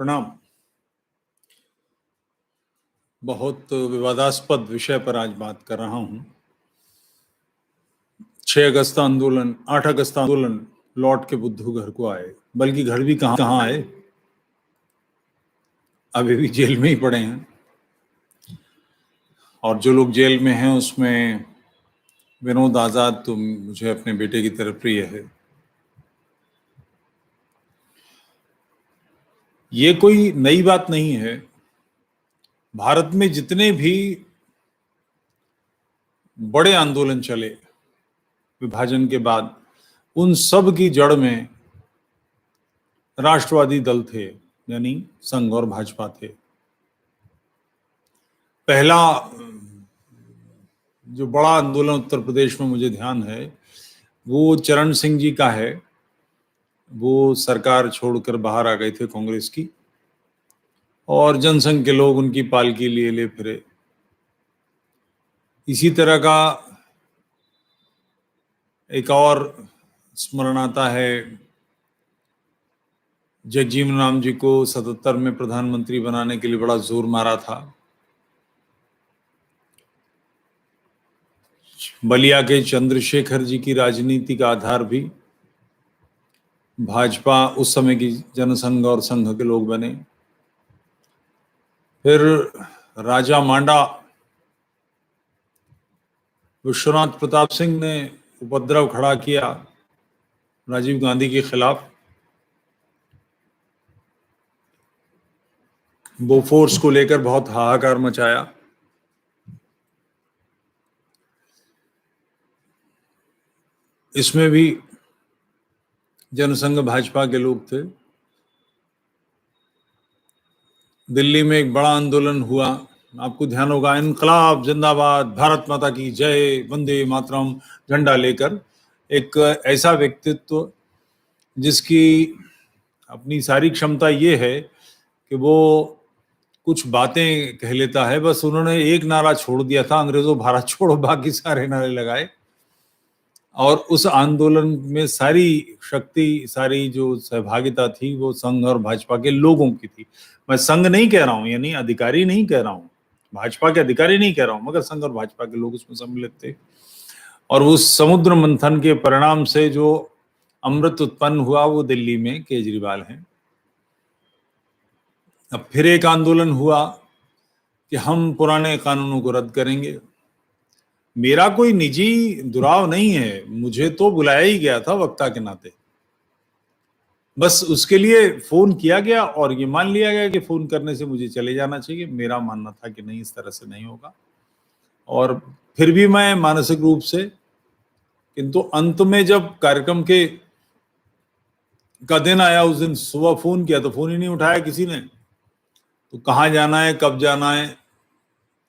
प्रणाम। बहुत विवादास्पद विषय पर आज बात कर रहा हूं। 6 अगस्त आंदोलन, 8 अगस्त आंदोलन लौट के बुद्धू घर को आए, बल्कि घर भी कहां आए, अभी भी जेल में ही पड़े हैं। और जो लोग जेल में हैं उसमें विनोद आजाद तो मुझे अपने बेटे की तरह प्रिय है। ये कोई नई बात नहीं है। भारत में जितने भी बड़े आंदोलन चले विभाजन के बाद, उन सब की जड़ में राष्ट्रवादी दल थे, यानी संघ और भाजपा थे। पहला जो बड़ा आंदोलन उत्तर प्रदेश में मुझे ध्यान है वो चरण सिंह जी का है। वो सरकार छोड़कर बाहर आ गए थे कांग्रेस की, और जनसंघ के लोग उनकी पालकी लिए ले फिरे। इसी तरह का एक और स्मरण आता है, जगजीवन राम जी को 77 में प्रधानमंत्री बनाने के लिए बड़ा जोर मारा था। बलिया के चंद्रशेखर जी की राजनीति का आधार भी भाजपा, उस समय की जनसंघ और संघ के लोग बने। फिर राजा मांडा विश्वनाथ प्रताप सिंह ने उपद्रव खड़ा किया राजीव गांधी के खिलाफ। बोफोर्स को लेकर बहुत हाहाकार मचाया। इसमें भी जनसंघ भाजपा के लोग थे। दिल्ली में एक बड़ा आंदोलन हुआ, आपको ध्यान होगा, इनकलाब जिंदाबाद, भारत माता की जय, वंदे मातरम झंडा लेकर। एक ऐसा व्यक्तित्व जिसकी अपनी सारी क्षमता ये है कि वो कुछ बातें कह लेता है। बस उन्होंने एक नारा छोड़ दिया था, अंग्रेजों भारत छोड़ो, बाकी सारे नारे लगाए। और उस आंदोलन में सारी शक्ति, सारी जो सहभागिता थी वो संघ और भाजपा के लोगों की थी। मैं संघ नहीं कह रहा हूं, यानी अधिकारी नहीं कह रहा हूं, भाजपा के अधिकारी नहीं कह रहा हूं, मगर संघ और भाजपा के लोग उसमें सम्मिलित थे। और उस समुद्र मंथन के परिणाम से जो अमृत उत्पन्न हुआ वो दिल्ली में केजरीवाल हैं। अब फिर एक आंदोलन हुआ कि हम पुराने कानूनों को रद्द करेंगे। मेरा कोई निजी दुराव नहीं है, मुझे तो बुलाया ही गया था वक्ता के नाते। बस उसके लिए फोन किया गया और ये मान लिया गया कि फोन करने से मुझे चले जाना चाहिए। मेरा मानना था कि नहीं, इस तरह से नहीं होगा। और फिर भी मैं मानसिक रूप से, किंतु अंत में जब कार्यक्रम के का दिन आया, उस दिन सुबह फोन किया तो फोन ही नहीं उठाया किसी ने। तो कहाँ जाना है, कब जाना है,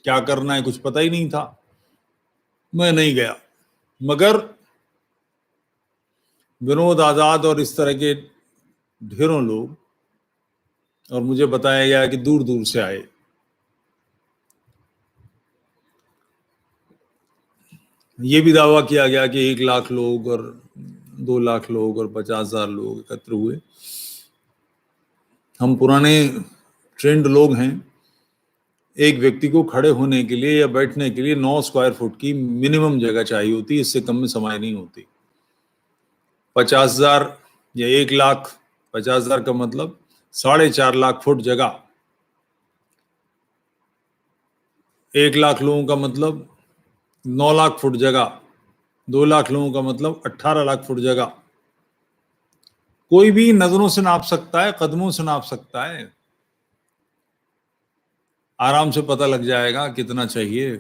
क्या करना है, कुछ पता ही नहीं था। मैं नहीं गया। मगर विनोद आजाद और इस तरह के ढेरों लोग, और मुझे बताया गया कि दूर दूर से आए। ये भी दावा किया गया कि 1 लाख लोग और 2 लाख लोग और 50,000 लोग एकत्र हुए। हम पुराने ट्रेंड लोग हैं। एक व्यक्ति को खड़े होने के लिए या बैठने के लिए 9 स्क्वायर फुट की मिनिमम जगह चाहिए होती है, इससे कम में समाई नहीं होती। 50,000 या 1 लाख, 50,000 का मतलब 4.5 लाख फुट जगह। 1 लाख लोगों का मतलब 9 लाख फुट जगह। 2 लाख लोगों का मतलब 18 लाख फुट जगह। कोई भी नजरों से नाप सकता है, कदमों से नाप सकता है, आराम से पता लग जाएगा कितना चाहिए।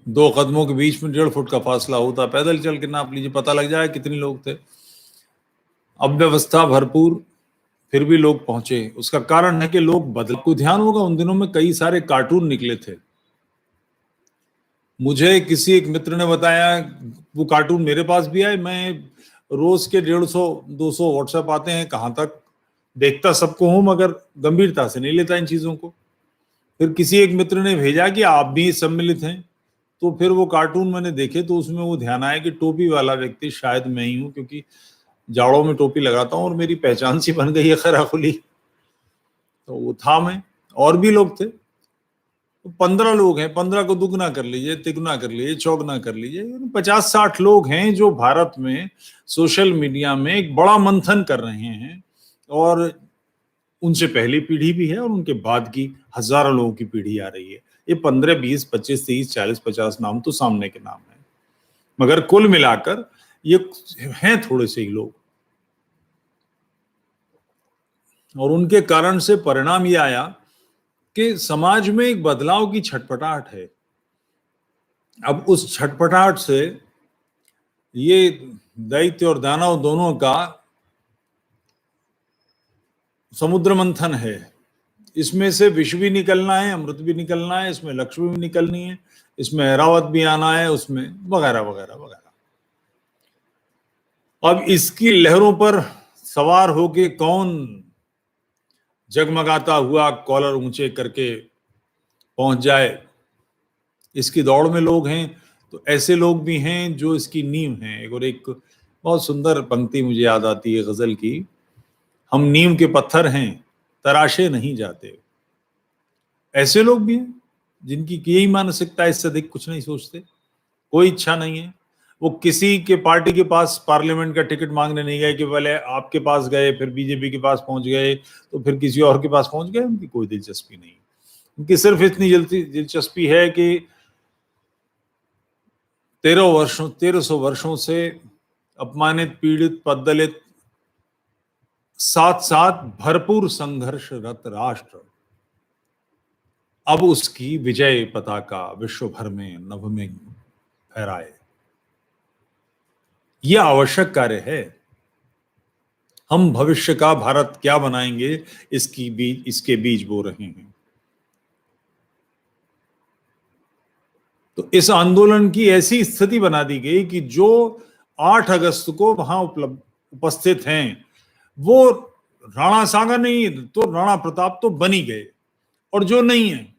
2 कदमों के बीच में 1.5 फुट का फासला होता, पैदल चल के नाप लीजिए, पता लग जाएगा कितने लोग थे। अव्यवस्था भरपूर, फिर भी लोग पहुंचे। उसका कारण है कि लोग बदल को ध्यान होगा, उन दिनों में कई सारे कार्टून निकले थे। मुझे किसी एक मित्र ने बताया, वो कार्टून मेरे पास भी आए। मैं रोज के 150-200 व्हाट्सएप आते हैं, कहां तक देखता सबको हूं, मगर गंभीरता से नहीं लेता इन चीजों को। फिर किसी एक मित्र ने भेजा कि आप भी सम्मिलित हैं, तो फिर वो कार्टून मैंने देखे, तो उसमें वो ध्यान आया कि टोपी वाला व्यक्ति शायद मैं ही हूं, क्योंकि जाड़ों में टोपी लगाता हूं और मेरी पहचान सी बन गई है खैराखुली। तो वो था मैं, और भी लोग थे। तो 15 लोग हैं, 15 को दुगना कर लीजिए, तिगुना कर लीजिए, चौगुना कर लीजिए, 50-60 लोग हैं जो भारत में सोशल मीडिया में एक बड़ा मंथन कर रहे हैं। और उनसे पहली पीढ़ी भी है और उनके बाद की हजारों लोगों की पीढ़ी आ रही है। ये 15, 20, 25, 30, 40, 50 नाम तो सामने के नाम है, मगर कुल मिलाकर ये हैं थोड़े से ही लोग। और उनके कारण से परिणाम ये आया कि समाज में एक बदलाव की छटपटाहट है। अब उस छटपटाहट से ये दैत्य और दानव दोनों का समुद्र मंथन है। इसमें से विष भी निकलना है, अमृत भी निकलना है, इसमें लक्ष्मी भी निकलनी है, इसमें ऐरावत भी आना है, उसमें वगैरह वगैरह वगैरह। अब इसकी लहरों पर सवार होके कौन जगमगाता हुआ कॉलर ऊंचे करके पहुंच जाए, इसकी दौड़ में लोग हैं। तो ऐसे लोग भी हैं जो इसकी नींव हैं। और एक बहुत सुंदर पंक्ति मुझे याद आती है गजल की, हम नींव के पत्थर हैं, तराशे नहीं जाते। ऐसे लोग भी हैं जिनकी यही मानसिकता है, इससे अधिक कुछ नहीं सोचते, कोई इच्छा नहीं है। वो किसी के पार्टी के पास पार्लियामेंट का टिकट मांगने नहीं गए कि पहले आपके पास गए, फिर बीजेपी के पास पहुंच गए, तो फिर किसी और के पास पहुंच गए। उनकी कोई दिलचस्पी नहीं, उनकी सिर्फ इतनी दिलचस्पी है कि 1300 वर्षों से अपमानित, पीड़ित, पददलित, साथ साथ भरपूर संघर्षरत राष्ट्र अब उसकी विजय पताका विश्व भर में नभ में फहराए। यह आवश्यक कार्य है। हम भविष्य का भारत क्या बनाएंगे, इसके बीज बो रहे हैं। तो इस आंदोलन की ऐसी स्थिति बना दी गई कि जो 8 अगस्त को वहां उपस्थित हैं वो राणा सांगा नहीं तो राणा प्रताप तो बन ही गए, और जो नहीं है,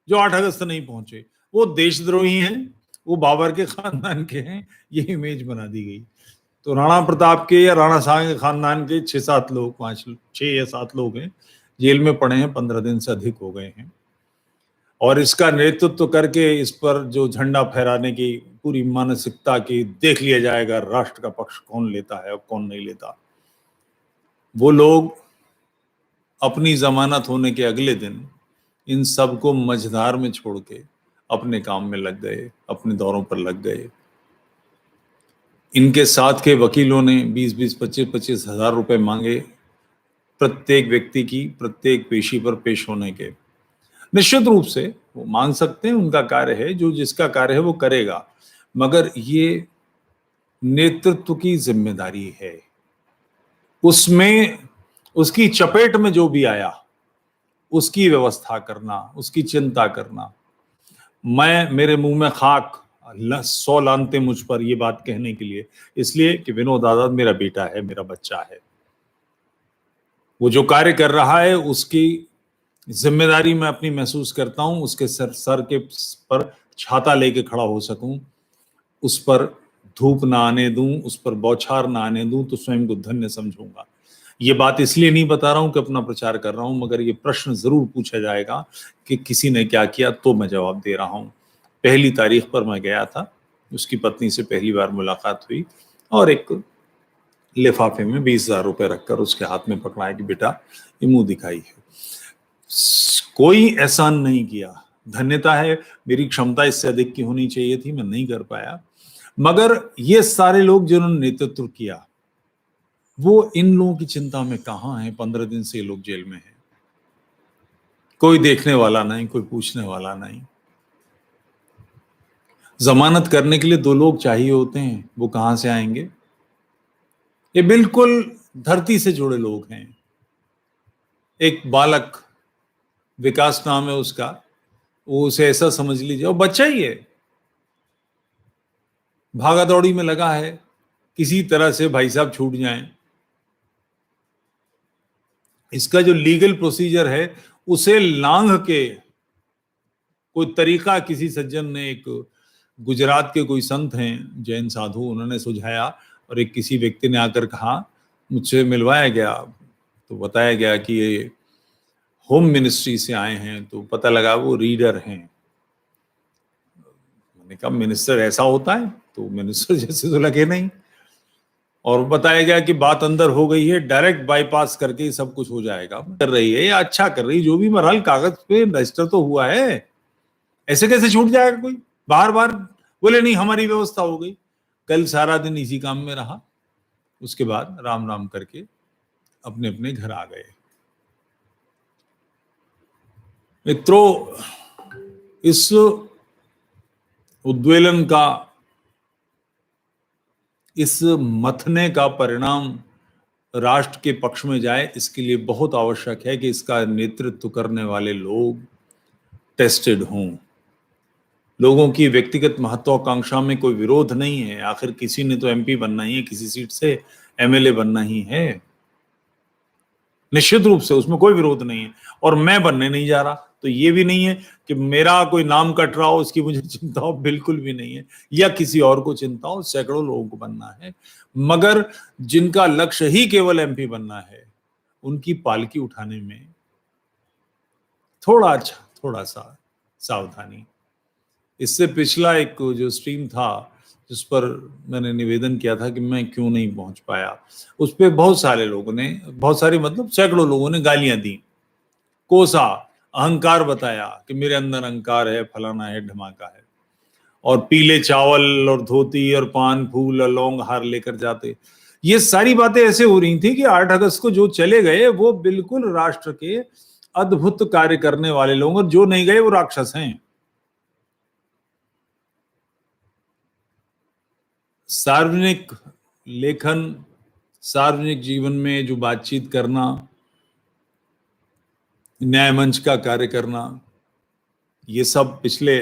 जो 8 अगस्त नहीं पहुंचे, वो देशद्रोही हैं, वो बाबर के खानदान के हैं। ये इमेज बना दी गई। तो राणा प्रताप के या राणा सांगा के खानदान के 6-7 लोग, 6 या 7 लोग हैं, जेल में पड़े हैं, 15 दिन से अधिक हो गए हैं। और इसका नेतृत्व करके इस पर जो झंडा फहराने की पूरी मानसिकता की देख लिया जाएगा राष्ट्र का पक्ष कौन लेता है और कौन नहीं लेता। वो लोग अपनी जमानत होने के अगले दिन इन सबको मझधार में छोड़ के अपने काम में लग गए, अपने दौरों पर लग गए। इनके साथ के वकीलों ने 20-20, 25-25 हजार रुपए मांगे प्रत्येक व्यक्ति की प्रत्येक पेशी पर पेश होने के। निश्चित रूप से वो मांग सकते हैं, उनका कार्य है, जो जिसका कार्य है वो करेगा, मगर ये नेतृत्व की जिम्मेदारी है। उसमें उसकी चपेट में जो भी आया उसकी व्यवस्था करना, उसकी चिंता करना। मेरे मुंह में खाक, 100 लानते मुझ पर ये बात कहने के लिए, इसलिए कि विनोद आजाद मेरा बेटा है, मेरा बच्चा है। वो जो कार्य कर रहा है उसकी जिम्मेदारी मैं अपनी महसूस करता हूं। उसके सर के पर छाता लेके खड़ा हो सकूं, उस पर धूप ना आने दूं, उस पर बौछार ना आने दूं, तो स्वयं को धन्य समझूंगा। ये बात इसलिए नहीं बता रहा हूं कि अपना प्रचार कर रहा हूं, मगर ये प्रश्न जरूर पूछा जाएगा कि किसी ने क्या किया, तो मैं जवाब दे रहा हूं। 1 तारीख पर मैं गया था, उसकी पत्नी से पहली बार मुलाकात हुई और एक लिफाफे में 20,000 रुपए रखकर उसके हाथ में पकड़ाया कि बेटा ये मुंह दिखाई है। कोई एहसान नहीं किया। धन्यता है, मेरी क्षमता इससे अधिक की होनी चाहिए थी, मैं नहीं कर पाया। मगर ये सारे लोग जिन्होंने नेतृत्व किया वो इन लोगों की चिंता में कहां है। 15 दिन से ये लोग जेल में हैं, कोई देखने वाला नहीं, कोई पूछने वाला नहीं। जमानत करने के लिए 2 लोग चाहिए होते हैं, वो कहां से आएंगे। ये बिल्कुल धरती से जुड़े लोग हैं। एक बालक, विकास नाम है उसका, वो उसे ऐसा समझ लीजिए, वो बच्चा ही है, भागा दौड़ी में लगा है, किसी तरह से भाई साहब छूट जाएं। इसका जो लीगल प्रोसीजर है उसे लांघ के कोई तरीका किसी सज्जन ने, एक गुजरात के कोई संत हैं जैन साधु, उन्होंने सुझाया और एक किसी व्यक्ति ने आकर कहा, मुझसे मिलवाया गया तो बताया गया कि ये होम मिनिस्ट्री से आए हैं, तो पता लगा वो रीडर हैं। मैंने कहा मिनिस्टर ऐसा होता है? तो मिनिस्टर जैसे तो लगे नहीं। और बताया गया कि बात अंदर हो गई है, डायरेक्ट बाईपास करके ही सब कुछ हो जाएगा। कर रही है या अच्छा कर रही है, जो भी बहरहाल कागज पे रजिस्टर तो हुआ है, ऐसे कैसे छूट जाएगा कोई? बार बार बोले नहीं हमारी व्यवस्था हो गई। कल सारा दिन इसी काम में रहा, उसके बाद राम राम करके अपने अपने घर आ गए। मित्रों, इस उद्वेलन का, इस मथने का परिणाम राष्ट्र के पक्ष में जाए, इसके लिए बहुत आवश्यक है कि इसका नेतृत्व करने वाले लोग टेस्टेड हों। लोगों की व्यक्तिगत महत्वाकांक्षा में कोई विरोध नहीं है, आखिर किसी ने तो एमपी बनना ही है, किसी सीट से एमएलए बनना ही है, निश्चित रूप से उसमें कोई विरोध नहीं है। और मैं बनने नहीं जा रहा, तो ये भी नहीं है कि मेरा कोई नाम कट रहा हो उसकी मुझे चिंता हो, बिल्कुल भी नहीं है, या किसी और को चिंता हो। सैकड़ों लोगों को बनना है, मगर जिनका लक्ष्य ही केवल एमपी बनना है, उनकी पालकी उठाने में थोड़ा सा सावधानी। इससे पिछला एक जो स्ट्रीम था जिस पर मैंने निवेदन किया था कि मैं क्यों नहीं पहुंच पाया, उस पर बहुत सारे लोगों ने, बहुत सारे मतलब सैकड़ों लोगों ने गालियां दी, कोसा, अहंकार बताया कि मेरे अंदर अहंकार है, फलाना है, ढमाका है, और पीले चावल और धोती और पान फूल और लौंग हार लेकर जाते। ये सारी बातें ऐसे हो रही थी कि 8 अगस्त को जो चले गए वो बिल्कुल राष्ट्र के अद्भुत कार्य करने वाले लोग, और जो नहीं गए वो राक्षस हैं। सार्वजनिक लेखन, सार्वजनिक जीवन में जो बातचीत करना, न्याय मंच का कार्य करना, ये सब पिछले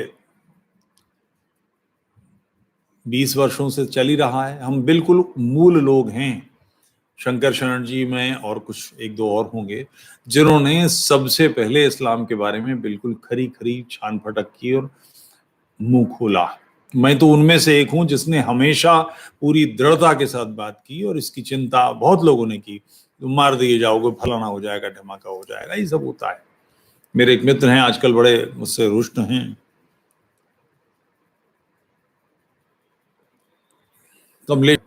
20 वर्षों से चल ही रहा है। हम बिल्कुल मूल लोग हैं, शंकर शरण जी में और कुछ एक दो और होंगे, जिन्होंने सबसे पहले इस्लाम के बारे में बिल्कुल खरी खरी छान फटक की और मुंह खोला। मैं तो उनमें से एक हूं जिसने हमेशा पूरी दृढ़ता के साथ बात की, और इसकी चिंता बहुत लोगों ने की, तो मार दिए जाओगे, फलाना हो जाएगा, धमाका हो जाएगा, ये सब होता है। मेरे एक मित्र हैं, आजकल बड़े मुझसे रुष्ट हैं। कमलेश,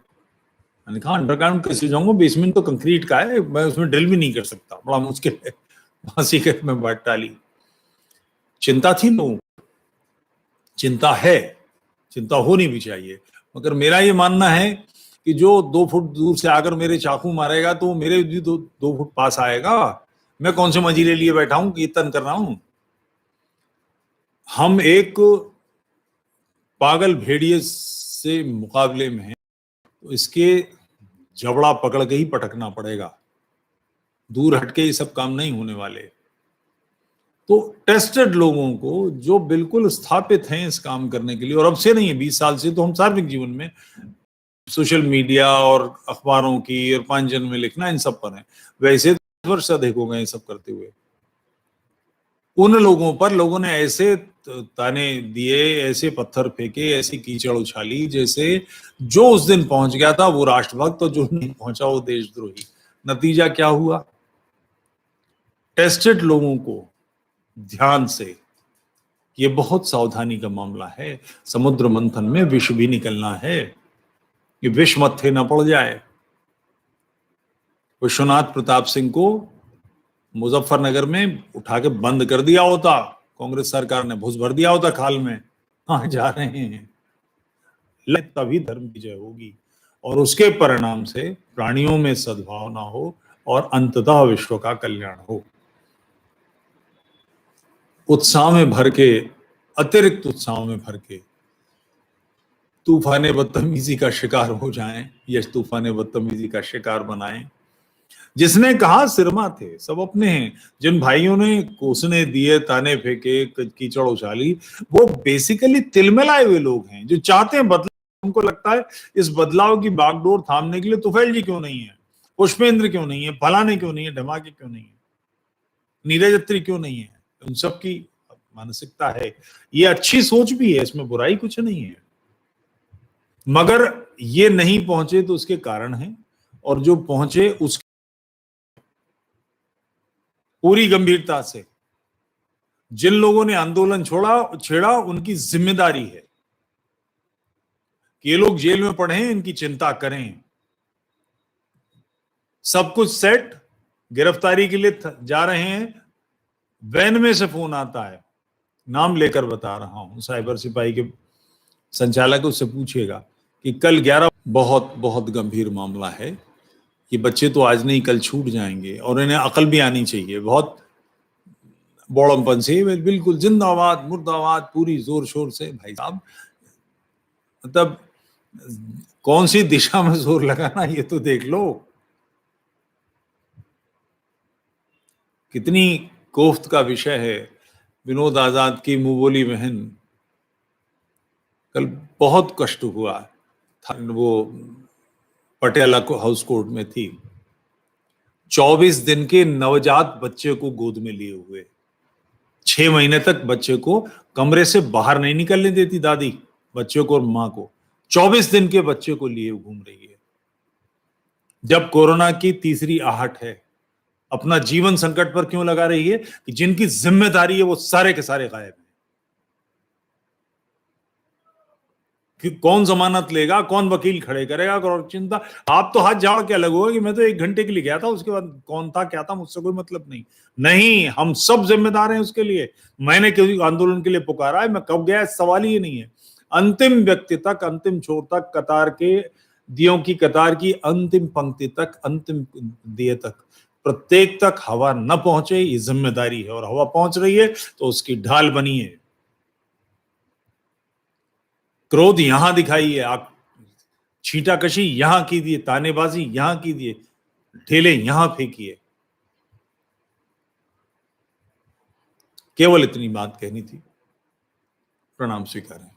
मैंने कहा अंडरग्राउंड कैसे जाऊंगा, बेसमेंट तो कंक्रीट का है, मैं उसमें ड्रिल भी नहीं कर सकता, बड़ा मुश्किल है। फांसी के में बात टाली। चिंता थी लोगों, चिंता है, चिंता होनी भी चाहिए, मगर मेरा ये मानना है कि जो 2 फुट दूर से आकर मेरे चाकू मारेगा तो मेरे भी 2 फुट पास आएगा। मैं कौन से मजीले लिए बैठा हूं, कीर्तन कर रहा हूं। हम एक पागल भेड़िए से मुकाबले में हैं, तो इसके जबड़ा पकड़ के ही पटकना पड़ेगा, दूर हटके ये सब काम नहीं होने वाले। तो टेस्टेड लोगों को जो बिल्कुल स्थापित हैं इस काम करने के लिए, और अब से नहीं है, 20 साल से तो हम सार्वजनिक जीवन में सोशल मीडिया और अखबारों की और पांचजन में लिखना इन सब पर है, वैसे 10 वर्ष से अधिक हो गए सब करते हुए। उन लोगों पर लोगों ने ऐसे ताने दिए, ऐसे पत्थर फेंके, ऐसी कीचड़ उछाली, जैसे जो उस दिन पहुंच गया था वो राष्ट्रभक्त, और जो नहीं पहुंचा वो देशद्रोही। नतीजा क्या हुआ? टेस्टेड लोगों को ध्यान से, ये बहुत सावधानी का मामला है, समुद्र मंथन में विष भी निकलना है, ये विष मत्थे न पड़ जाए। विश्वनाथ प्रताप सिंह को मुजफ्फरनगर में उठा के बंद कर दिया होता, कांग्रेस सरकार ने घुस भर दिया होता खाल में, कहां जा रहे हैं, तभी धर्म की जय होगी, और उसके परिणाम से प्राणियों में सद्भावना हो और अंततः विश्व का कल्याण हो। उत्साह में भर के, अतिरिक्त उत्साह में भर के तूफाने बदतमीजी का शिकार हो जाएं, या तूफाने बदतमीजी का शिकार बनाएं। जिसने कहा सिरमा थे, सब अपने हैं। जिन भाइयों ने कोसने दिए, ताने फेंके, कीचड़ उछाली, वो बेसिकली तिलमिलाए हुए लोग हैं जो चाहते हैं बदलाव। उनको लगता है इस बदलाव की बागडोर थामने के लिए तुफैल जी क्यों नहीं है, पुष्पेंद्र क्यों नहीं है, फलाने क्यों नहीं है, धमाके क्यों नहीं है, नीरज अत्री क्यों नहीं है। उन सबकी मानसिकता है, ये अच्छी सोच भी है, इसमें बुराई कुछ नहीं है, मगर ये नहीं पहुंचे तो उसके कारण हैं, और जो पहुंचे उस पूरी गंभीरता से। जिन लोगों ने आंदोलन छेड़ा उनकी जिम्मेदारी है कि ये लोग जेल में पड़े हैं, इनकी चिंता करें। सब कुछ सेट, गिरफ्तारी के लिए जा रहे हैं। वैन में से फोन आता है, नाम लेकर बता रहा हूं, साइबर सिपाही के संचालक, उससे पूछिएगा कि कल 11। बहुत बहुत गंभीर मामला है। ये बच्चे तो आज नहीं कल छूट जाएंगे और इन्हें अकल भी आनी चाहिए। बहुत बौड़मपन से बिल्कुल जिंदाबाद मुर्दाबाद पूरी जोर शोर से। भाई साहब, मतलब कौन सी दिशा में जोर लगाना ये तो देख लो। कितनी कोफ्त का विषय है। विनोद आजाद की मुंह बोली बहन, कल बहुत कष्ट हुआ। वो पटियाला हाउस कोर्ट में थी, 24 दिन के नवजात बच्चे को गोद में लिए हुए। 6 महीने तक बच्चे को कमरे से बाहर नहीं निकलने देती दादी, बच्चे को और मां को। 24 दिन के बच्चे को लिए घूम रही है। जब कोरोना की तीसरी आहट है, अपना जीवन संकट पर क्यों लगा रही है कि जिनकी जिम्मेदारी है वो सारे के सारे गायब हैं। कि कौन जमानत लेगा, कौन वकील खड़े करेगा, और चिंता। आप तो हाथ झाड़ के अलग हुए कि मैं तो 1 घंटे के लिए गया था, उसके बाद कौन था क्या था मुझसे कोई मतलब नहीं। नहीं, हम सब जिम्मेदार हैं उसके लिए। मैंने किसी आंदोलन के लिए पुकारा है, मैं कब गया सवाल ही नहीं है। अंतिम व्यक्ति तक, अंतिम छोर तक, कतार के दियों की कतार की अंतिम पंक्ति तक, अंतिम दिए तक, प्रत्येक तक हवा न पहुंचे ये जिम्मेदारी है। और हवा पहुंच रही है तो उसकी ढाल बनिए। क्रोध यहां दिखाइए, आप छींटाकशी यहां कीजिए, तानेबाजी यहां कीजिए, ढेले यहां फेंकिए। केवल इतनी बात कहनी थी। प्रणाम स्वीकारें।